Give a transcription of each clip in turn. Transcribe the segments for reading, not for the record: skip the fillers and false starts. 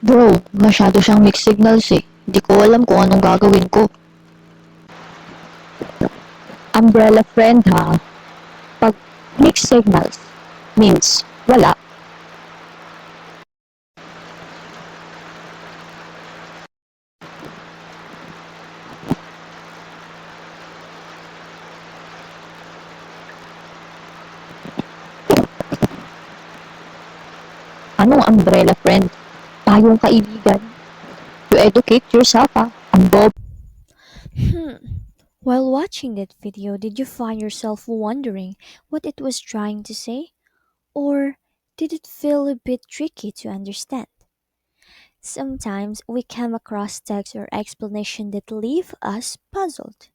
Bro, masyado siyang mixed signals eh. Di ko alam kung anong gagawin ko. Umbrella friend ha. Pag mixed signals means wala. Anong umbrella friend? Tayong kaibigan. You educate yourself ha. Ang bob. While watching that video, did you find yourself wondering what it was trying to say? Or did it feel a bit tricky to understand? Sometimes we come across texts or explanation that leave us puzzled.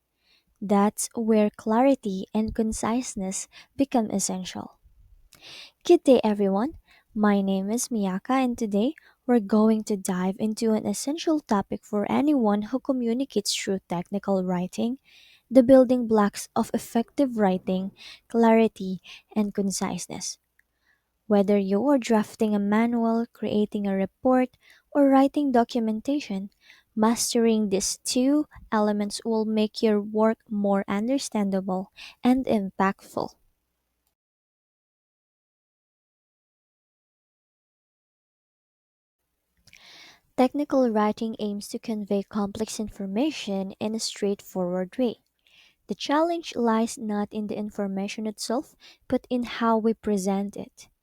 That's where clarity and conciseness become essential. Good day, everyone. My name is Miyaka, and today we're going to dive into an essential topic for anyone who communicates through technical writing: the building blocks of effective writing, clarity, and conciseness. Whether you are drafting a manual, creating a report, or writing documentation, mastering these two elements will make your work more understandable and impactful. Technical writing aims to convey complex information in a straightforward way. The challenge lies not in the information itself, but in how we present it.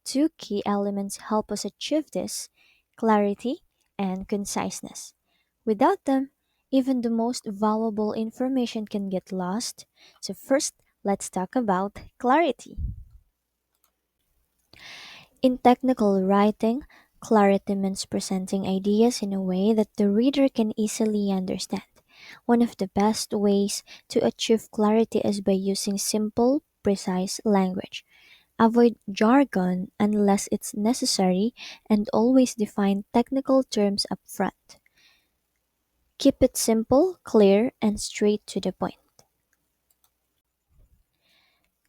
Two key elements help us achieve this: clarity and conciseness. Without them, even the most valuable information can get lost. So, first, let's talk about clarity. In technical writing, clarity means presenting ideas in a way that the reader can easily understand. One of the best ways to achieve clarity is by using simple, precise language. Avoid jargon unless it's necessary, and always define technical terms up front. Keep it simple, clear, and straight to the point.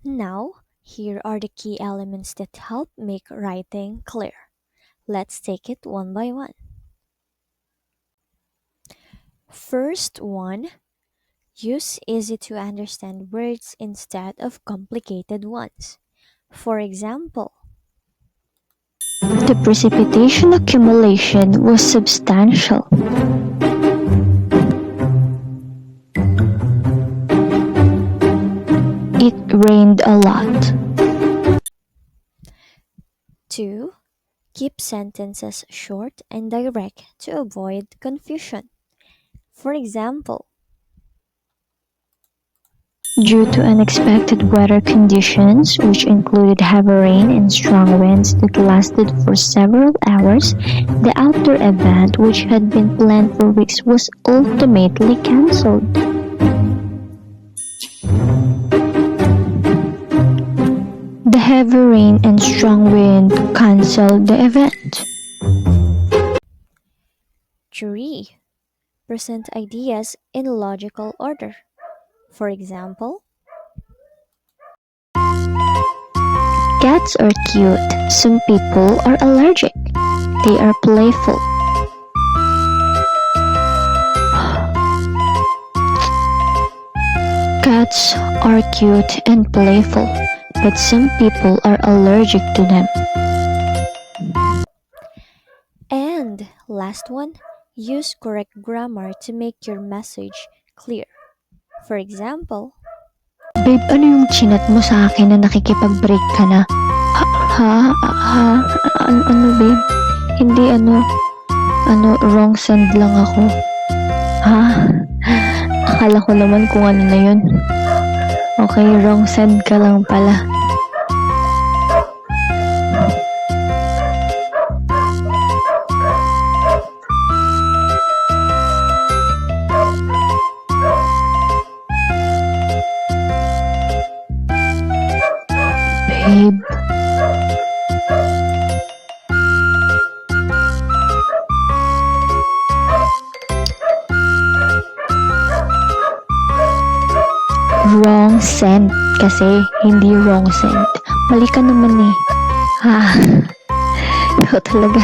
Now, here are the key elements that help make writing clear. Let's take it one by one. First one, use easy to understand words instead of complicated ones. For example, The precipitation accumulation was substantial. It rained a lot. 2. Keep sentences short and direct to avoid confusion. For example, Due to unexpected weather conditions, which included heavy rain and strong winds that lasted for several hours, the outdoor event, which had been planned for weeks, was ultimately cancelled. The heavy rain and strong wind canceled the event. 3. Present ideas in logical order. For example, Cats are cute. Some people are allergic. They are playful. Cats are cute and playful, but some people are allergic to them. and last one, use correct grammar to make your message clear. For example, Babe, ano yung chinat mo sa akin na nakikipag-break ka na? Ano babe? Hindi wrong send lang ako. Ha? Akala ko naman kung ano na yun. Okay, wrong send ka lang pala. Babe, wrong send kasi, hindi wrong send. Mali ka naman eh. Ha? Ikaw talaga.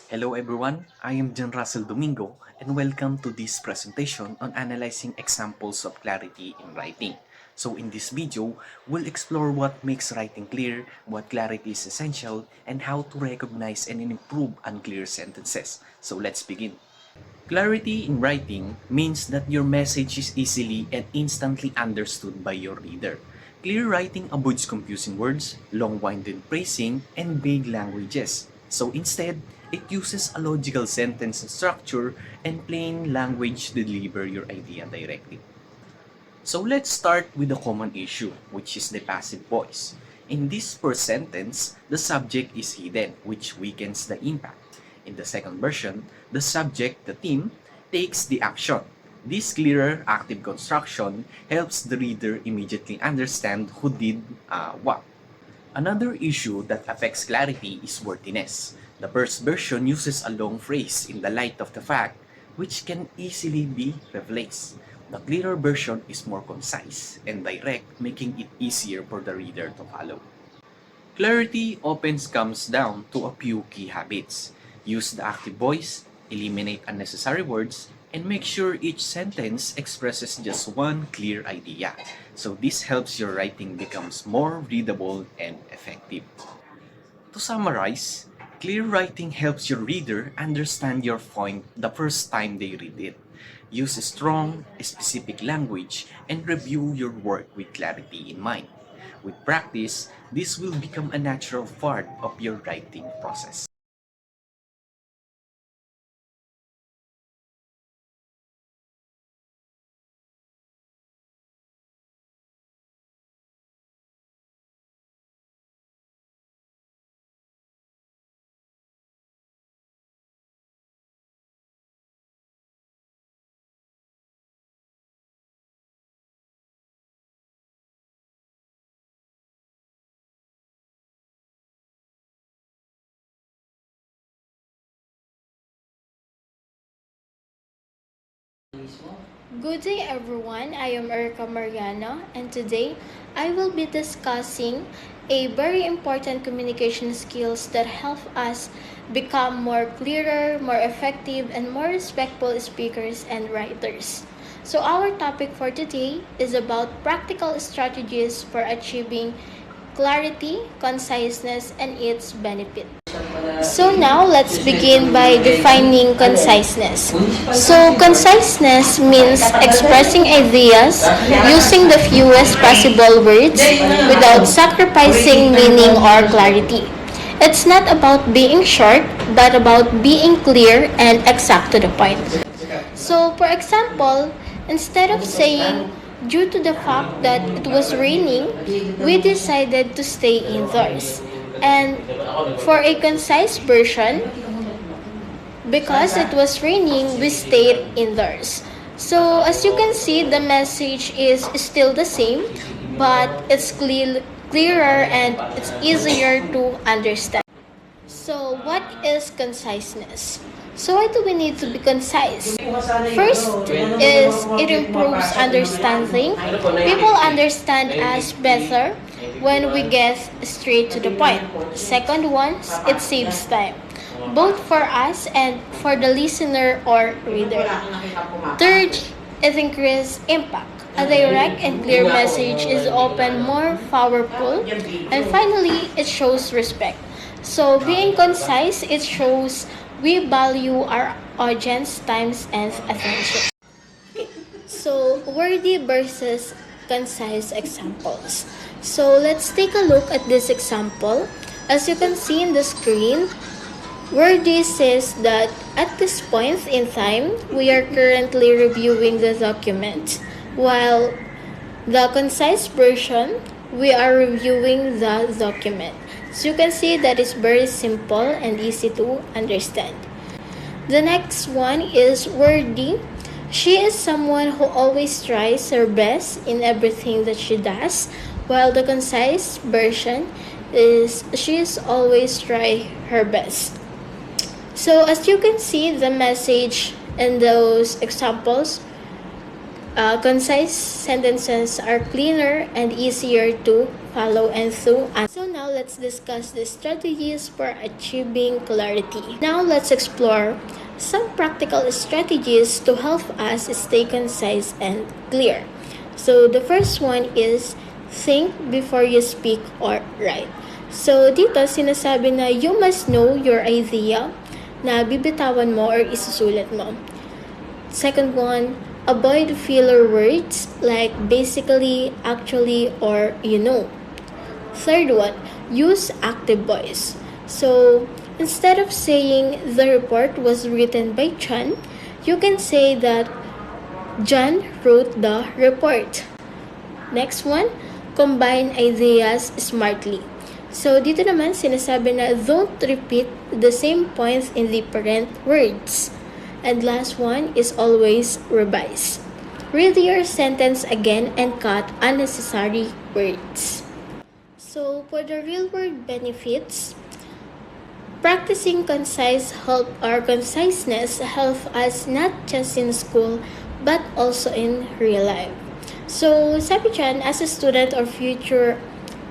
Hello everyone, I am John Russell Domingo and welcome to this presentation on analyzing examples of clarity in writing. So in this video, we'll explore what makes writing clear, what clarity is essential, and how to recognize and improve unclear sentences. So let's begin. Clarity in writing means that your message is easily and instantly understood by your reader. Clear writing avoids confusing words, long-winded phrasing, and vague languages. So instead, it uses a logical sentence structure and plain language to deliver your idea directly. So let's start with a common issue, which is the passive voice. In this first sentence, the subject is hidden, which weakens the impact. In the second version, the subject, the theme, takes the action. This clearer active construction helps the reader immediately understand who did what. Another issue that affects clarity is wordiness. The first version uses a long phrase in the light of the fact, which can easily be replaced. The clearer version is more concise and direct, making it easier for the reader to follow. Clarity often comes down to a few key habits. Use the active voice, eliminate unnecessary words, and make sure each sentence expresses just one clear idea. So this helps your writing becomes more readable and effective. To summarize, clear writing helps your reader understand your point the first time they read it. Use strong, specific language and review your work with clarity in mind. With practice, this will become a natural part of your writing process. Good day everyone, I am Erica Mariano and today I will be discussing a very important communication skills that help us become more clearer, more effective, and more respectful speakers and writers. So our topic for today is about practical strategies for achieving clarity, conciseness, and its benefit. So now let's begin by defining conciseness. So conciseness means expressing ideas using the fewest possible words without sacrificing meaning or clarity. It's not about being short, but about being clear and exact to the point. So for example, instead of saying, due to the fact that it was raining, we decided to stay indoors. And for a concise version, because it was raining, we stayed indoors. So as you can see, the message is still the same, but it's clearer and it's easier to understand. So what is conciseness? So why do we need to be concise? First is it improves understanding. People understand us better when we get straight to the point. Second one, it saves time, both for us and for the listener or reader. Third, it increases impact. A direct and clear message is often more powerful. And finally, it shows respect. So being concise, it shows we value our audience times and attention. So wordy versus concise examples. So let's take a look at this example. As you can see in the screen, wordy says that at this point in time, we are currently reviewing the document, while the concise version, we are reviewing the document. So you can see that it's very simple and easy to understand. The next one is wordy. She is someone who always tries her best in everything that she does, while the concise version is she is always try her best. So as you can see, the message in those examples, concise sentences are cleaner and easier to follow and through. So now let's let's discuss the strategies for achieving clarity. Now let's explore some practical strategies to help us stay concise and clear. So the first one is think before you speak or write. So dito sinasabi na you must know your idea na bibitawan mo or isusulat mo. Second one, avoid filler words like basically, actually, or you know. Third one, use active voice. So instead of saying the report was written by John, you can say that John wrote the report. Next one, combine ideas smartly. So dito naman sinasabi na don't repeat the same points in different words. And last one is always revise. Read your sentence again and cut unnecessary words. So for the real world benefits, practicing conciseness help us not just in school but also in real life. So sabi dyan, as a student or future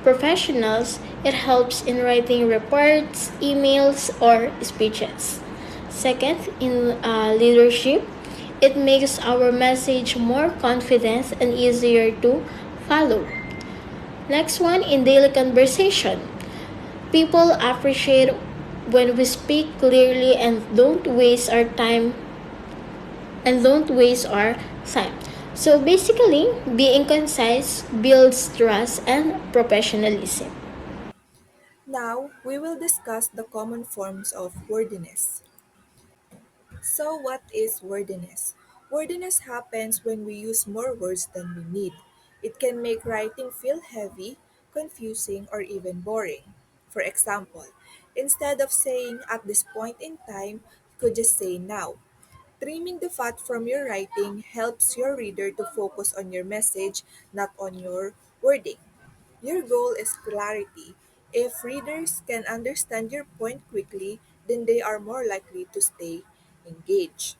professionals, it helps in writing reports, emails, or speeches. Second, in leadership, it makes our message more confident and easier to follow. Next one, in daily conversation, people appreciate when we speak clearly and don't waste our time. So basically, being concise builds trust and professionalism. Now, we will discuss the common forms of wordiness. So, what is wordiness? Wordiness happens when we use more words than we need. It can make writing feel heavy, confusing, or even boring. For example, instead of saying at this point in time, you could just say now. Trimming the fat from your writing helps your reader to focus on your message, not on your wording. Your goal is clarity. If readers can understand your point quickly, then they are more likely to stay engaged.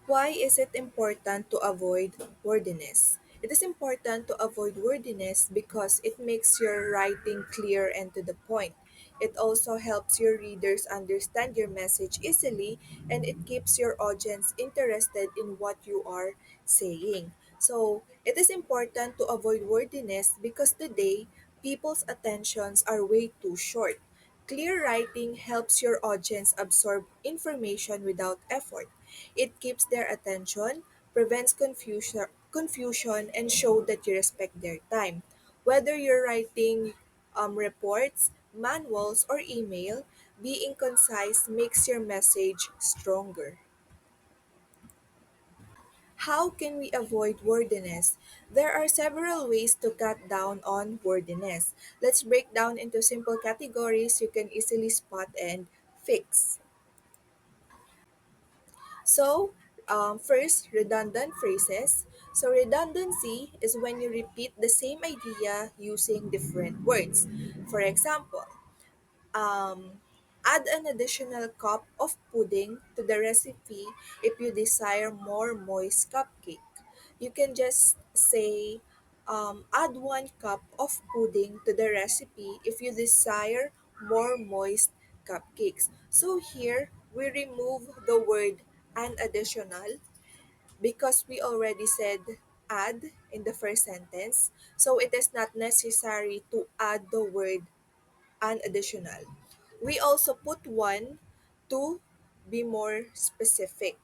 Why is it important to avoid wordiness? It is important to avoid wordiness because it makes your writing clear and to the point. It also helps your readers understand your message easily and it keeps your audience interested in what you are saying. So, it is important to avoid wordiness because today people's attentions are way too short. Clear writing helps your audience absorb information without effort. It keeps their attention, prevents confusion and show that you respect their time. Whether you're writing reports, manuals, or email, being concise makes your message stronger. How can we avoid wordiness? There are several ways to cut down on wordiness. Let's break down into simple categories you can easily spot and fix. So, first, redundant phrases. So, redundancy is when you repeat the same idea using different words. For example, um, add an additional cup of pudding to the recipe if you desire more moist cupcake. You can just say, add 1 cup of pudding to the recipe if you desire more moist cupcakes. So here, we remove the word an additional because we already said add in the first sentence. So it is not necessary to add the word an additional. We also put one to be more specific.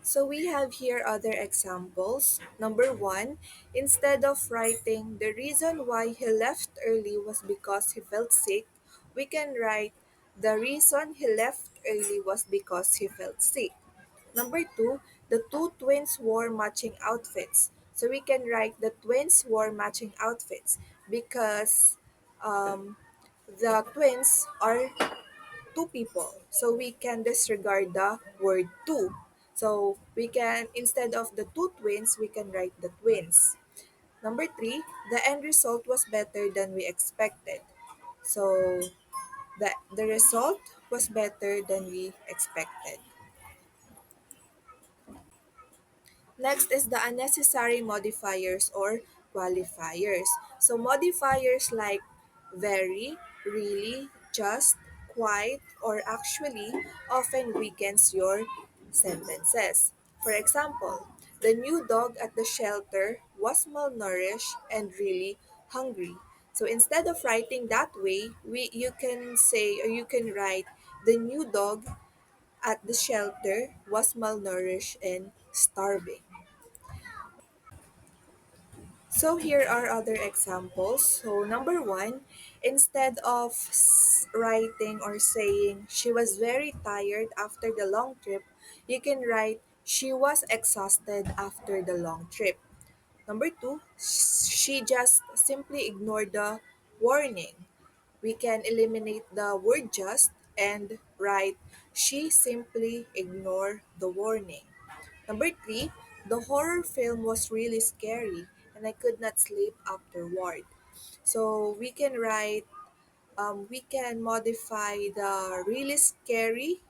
So we have here other examples. Number one, instead of writing the reason why he left early was because he felt sick, we can write the reason he left early was because he felt sick. Number two, the two twins wore matching outfits. So we can write the twins wore matching outfits because um, the twins are two people. So we can disregard the word two. So we can, instead of the two twins, we can write the twins. Number three, the end result was better than we expected. So the result was better than we expected. Next is the unnecessary modifiers or qualifiers. So modifiers like very, really, just, quite, or actually often weakens your sentences. For example, the new dog at the shelter was malnourished and really hungry. So instead of writing that way, you can say or you can write the new dog at the shelter was malnourished and starving. So here are other examples. So number one, instead of writing or saying she was very tired after the long trip, you can write she was exhausted after the long trip. Number two, she just simply ignored the warning. We can eliminate the word just and write she simply ignored the warning. Number three, the horror film was really scary and I could not sleep afterward. So we can modify the really scary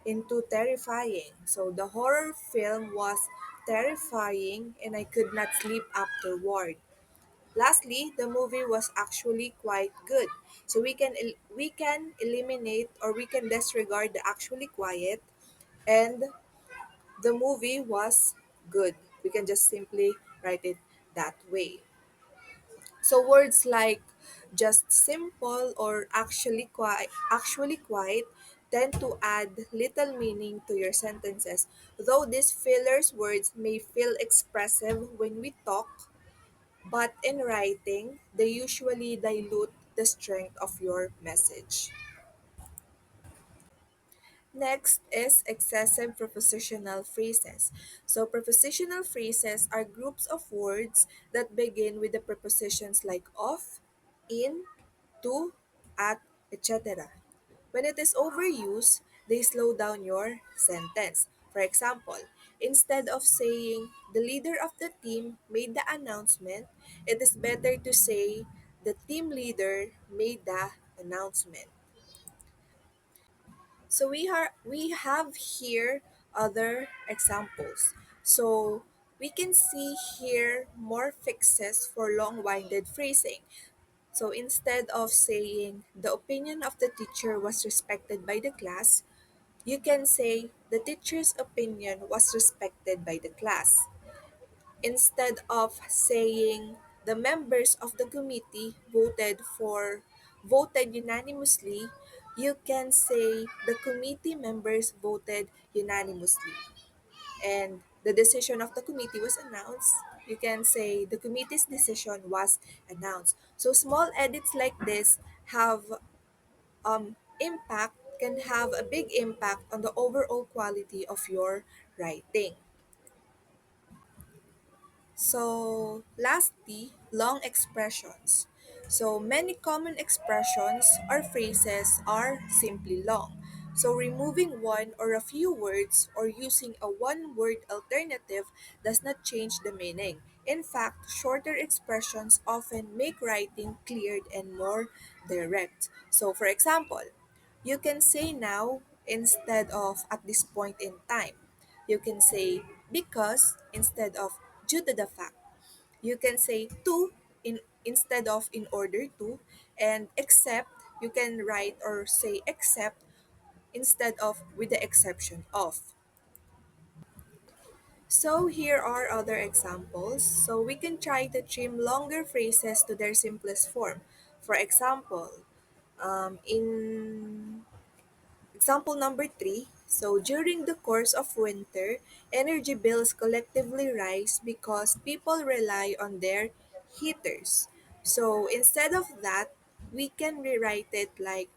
into terrifying. So the horror film was terrifying and I could not sleep afterward. Lastly, the movie was actually quite good. So we can eliminate or we can disregard the actually quiet and the movie was good. We can just simply write it that way. So words like just simple or actually quite tend to add little meaning to your sentences. Though these fillers words may feel expressive when we talk, but in writing, they usually dilute the strength of your message. Next is excessive prepositional phrases. So, prepositional phrases are groups of words that begin with the prepositions like of, in, to, at, etc. When it is overused, they slow down your sentence. For example, instead of saying the leader of the team made the announcement, it is better to say the team leader made the announcement. So we have here other examples. So we can see here more fixes for long-winded phrasing. So instead of saying the opinion of the teacher was respected by the class, you can say the teacher's opinion was respected by the class. Instead of saying the members of the committee voted unanimously, you can say the committee members voted unanimously. And the decision of the committee was announced. You can say the committee's decision was announced. So small edits like this have impact can have a big impact on the overall quality of your writing. So, lastly, long expressions. So, many common expressions or phrases are simply long. So, removing one or a few words or using a one word alternative does not change the meaning. In fact, shorter expressions often make writing cleared and more direct. So, for example, you can say now instead of at this point in time. You can say because instead of due to the fact. You can say to instead of in order to, and except you can write or say except instead of with the exception of. So here are other examples. So we can try to trim longer phrases to their simplest form. For example, in example number three, so during the course of winter, energy bills collectively rise because people rely on their heaters. So instead of that, we can rewrite it like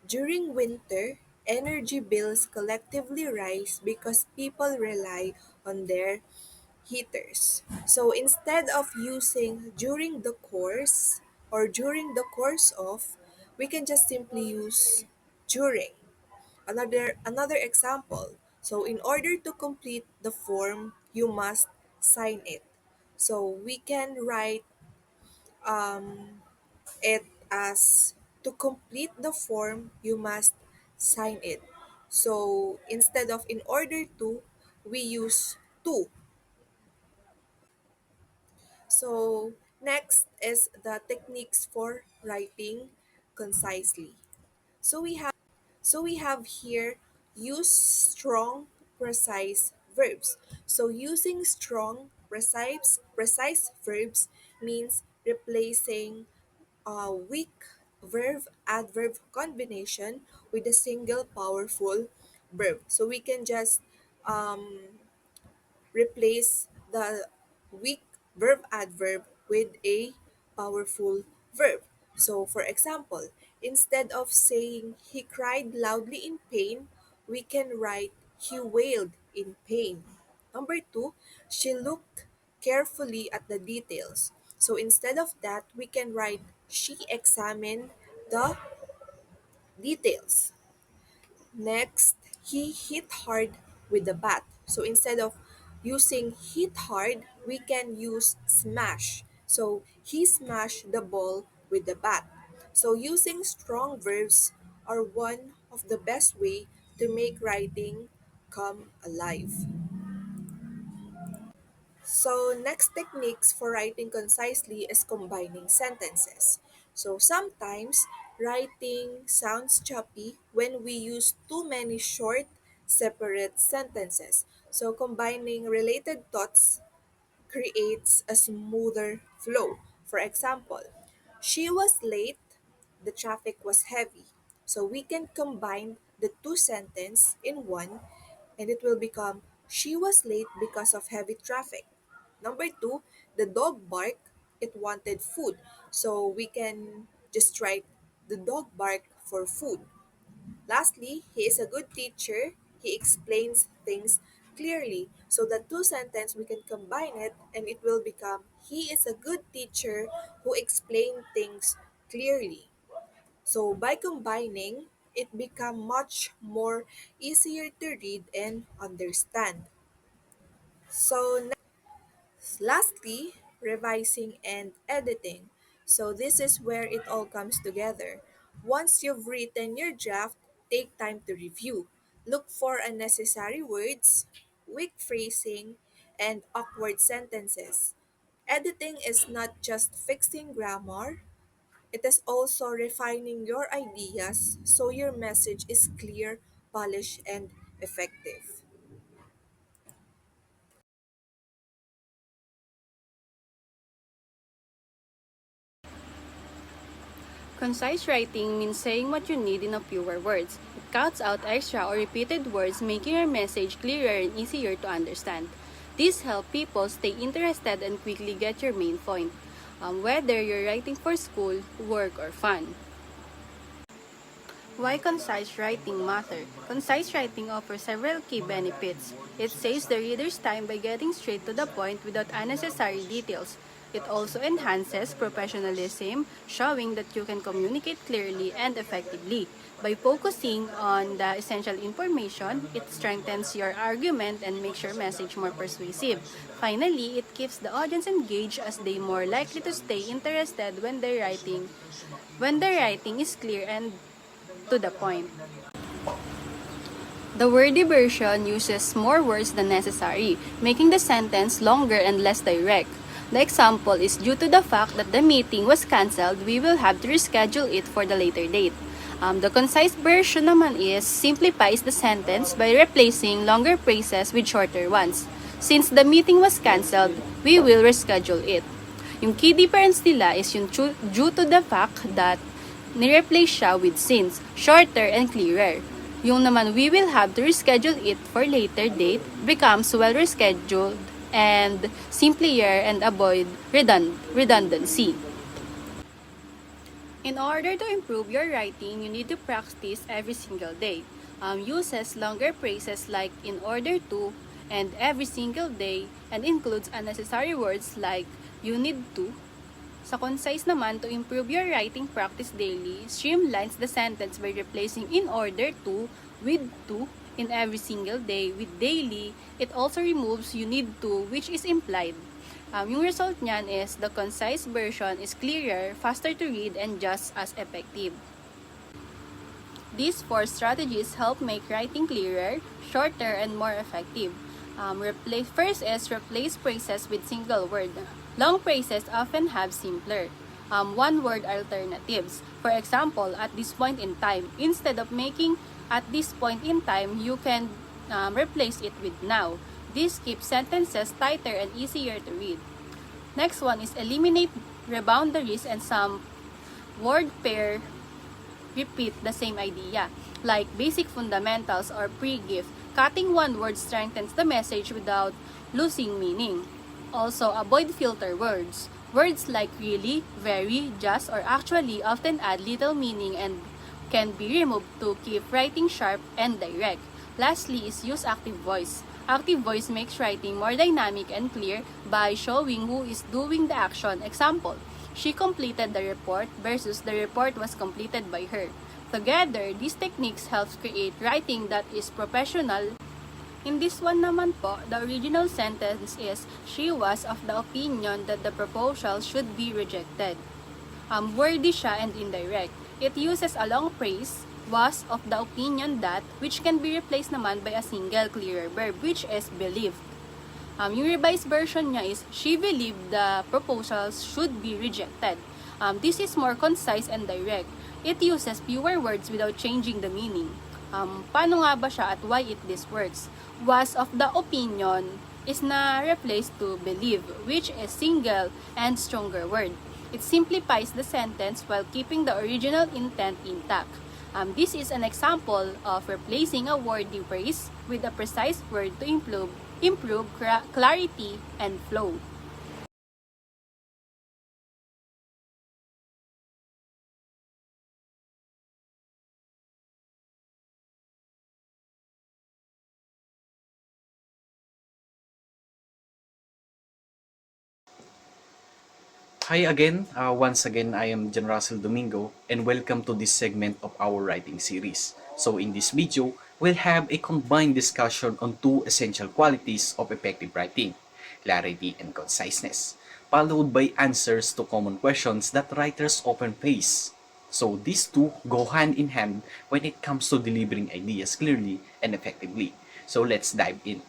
during winter, energy bills collectively rise because people rely on their heaters. So instead of using during the course or during the course of, we can just simply use during. Another example. So in order to complete the form, you must sign it. So we can write it as to complete the form, you must sign it. So instead of in order to, we use to. So Next is the techniques for writing concisely. So we have here use strong precise verbs. So using strong precise verbs means replacing a weak verb adverb combination with a single powerful verb. So we can just replace the weak verb adverb with a powerful verb. So, for example, instead of saying he cried loudly in pain, we can write he wailed in pain. Number two, she looked carefully at the details. So instead of that, we can write she examined the details. Next, he hit hard with the bat. So instead of using hit hard, we can use smash. So he smashed the ball with the bat. So using strong verbs are one of the best way to make writing come alive. So next techniques for writing concisely is combining sentences. So sometimes writing sounds choppy when we use too many short, separate sentences. So combining related thoughts creates a smoother flow. For example, she was late, the traffic was heavy. So we can combine the two sentences in one and it will become she was late because of heavy traffic. Number two, the dog barked, it wanted food. So we can just write the dog barked for food. Lastly, he is a good teacher. He explains things clearly. So the two sentence we can combine it and it will become he is a good teacher who explained things clearly. So by combining, it become much more easier to read and understand. So lastly, revising and editing. So this is where it all comes together. Once you've written your draft, take time to review. Look for unnecessary words, weak phrasing, and awkward sentences. Editing is not just fixing grammar, it is also refining your ideas so your message is clear, polished, and effective. Concise writing means saying what you need in a fewer words. It cuts out extra or repeated words, making your message clearer and easier to understand. This helps people stay interested and quickly get your main point, whether you're writing for school, work, or fun. Why concise writing matter? Concise writing offers several key benefits. It saves the reader's time by getting straight to the point without unnecessary details. It also enhances professionalism, showing that you can communicate clearly and effectively. By focusing on the essential information, it strengthens your argument and makes your message more persuasive. Finally, it keeps the audience engaged as they more likely to stay interested when their writing is clear and to the point. The wordy version uses more words than necessary, making the sentence longer and less direct. The example is due to the fact that the meeting was cancelled, we will have to reschedule it for the later date. The concise version naman is simplifies the sentence by replacing longer phrases with shorter ones. Since the meeting was cancelled, we will reschedule it. Yung key difference nila is yung due to the fact that ni-replace siya with since, shorter and clearer. Yung naman we will have to reschedule it for later date becomes well rescheduled and simpler and avoid redundancy. In order to improve your writing, you need to practice every single day. Uses longer phrases like in order to and every single day and includes unnecessary words like you need to. Sa concise naman, to improve your writing practice daily, streamlines the sentence by replacing in order to with to in every single day with daily. It also removes you need to, which is implied. Yung result niyan is the concise version is clearer, faster to read, and just as effective. These four strategies help make writing clearer, shorter, and more effective. First is replace phrases with single word. Long phrases often have simpler, one-word alternatives. For example, at this point in time, instead of making at this point in time, you can replace it with now. This keeps sentences tighter and easier to read. Next one is eliminate reboundaries and some word pair repeat the same idea, like basic fundamentals or pre-gift. Cutting one word strengthens the message without losing meaning. Also, avoid filter words. Words like really, very, just, or actually often add little meaning and can be removed to keep writing sharp and direct. Lastly is use active voice. Active voice makes writing more dynamic and clear by showing who is doing the action. Example, she completed the report versus the report was completed by her. Together, these techniques help create writing that is professional. In this one naman po, the original sentence is, she was of the opinion that the proposal should be rejected. Wordy siya and indirect. It uses a long phrase, was of the opinion that, which can be replaced naman by a single clearer verb, which is believed. Yung revised version niya is, she believed the proposals should be rejected. This is more concise and direct. It uses fewer words without changing the meaning. Paano nga ba siya at why this works? Was of the opinion is na replaced to believe, which is single and stronger word. It simplifies the sentence while keeping the original intent intact. This is an example of replacing a wordy phrase with a precise word to improve clarity and flow. Hi again. Once again, I am Jan Russell Domingo and welcome to this segment of our writing series. So in this video, we'll have a combined discussion on two essential qualities of effective writing, clarity and conciseness, followed by answers to common questions that writers often face. So these two go hand in hand when it comes to delivering ideas clearly and effectively. So let's dive in.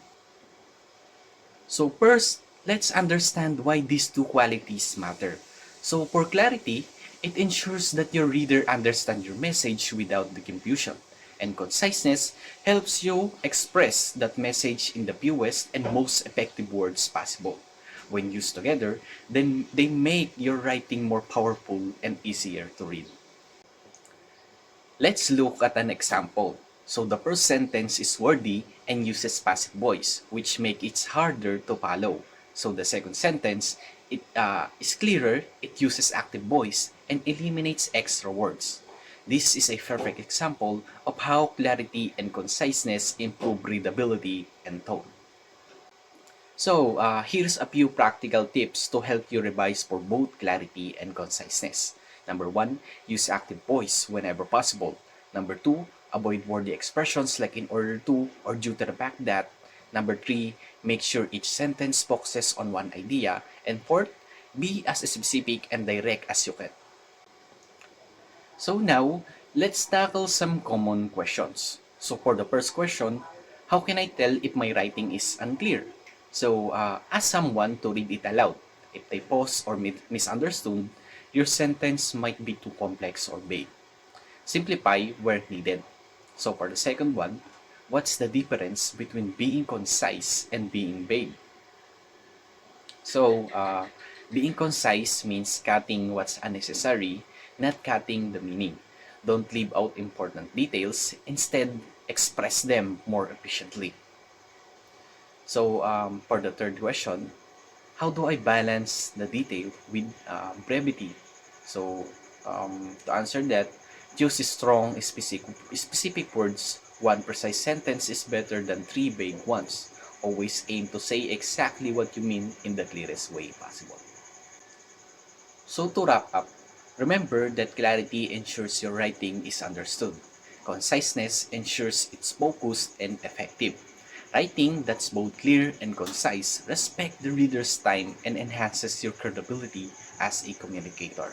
So first, let's understand why these two qualities matter. So for clarity, it ensures that your reader understands your message without the confusion. And conciseness helps you express that message in the fewest and most effective words possible. When used together, then they make your writing more powerful and easier to read. Let's look at an example. So the first sentence is wordy and uses passive voice, which make it harder to follow. So the second sentence is clearer, it uses active voice, and eliminates extra words. This is a perfect example of how clarity and conciseness improve readability and tone. So, here's a few practical tips to help you revise for both clarity and conciseness. Number 1, use active voice whenever possible. Number 2, avoid wordy expressions like in order to or due to the fact that. Number 3, make sure each sentence focuses on one idea. And fourth, be as specific and direct as you can. So now, let's tackle some common questions. So for the first question, how can I tell if my writing is unclear? So ask someone to read it aloud. If they pause or misunderstood, your sentence might be too complex or vague. Simplify where needed. So for the second one, what's the difference between being concise and being vague? So, being concise means cutting what's unnecessary, not cutting the meaning. Don't leave out important details, instead, express them more efficiently. So, for the third question, how do I balance the detail with brevity? So, to answer that, use strong, specific words. One precise sentence is better than three vague ones. Always aim to say exactly what you mean in the clearest way possible. So to wrap up, remember that clarity ensures your writing is understood. Conciseness ensures it's focused and effective. Writing that's both clear and concise respects the reader's time and enhances your credibility as a communicator.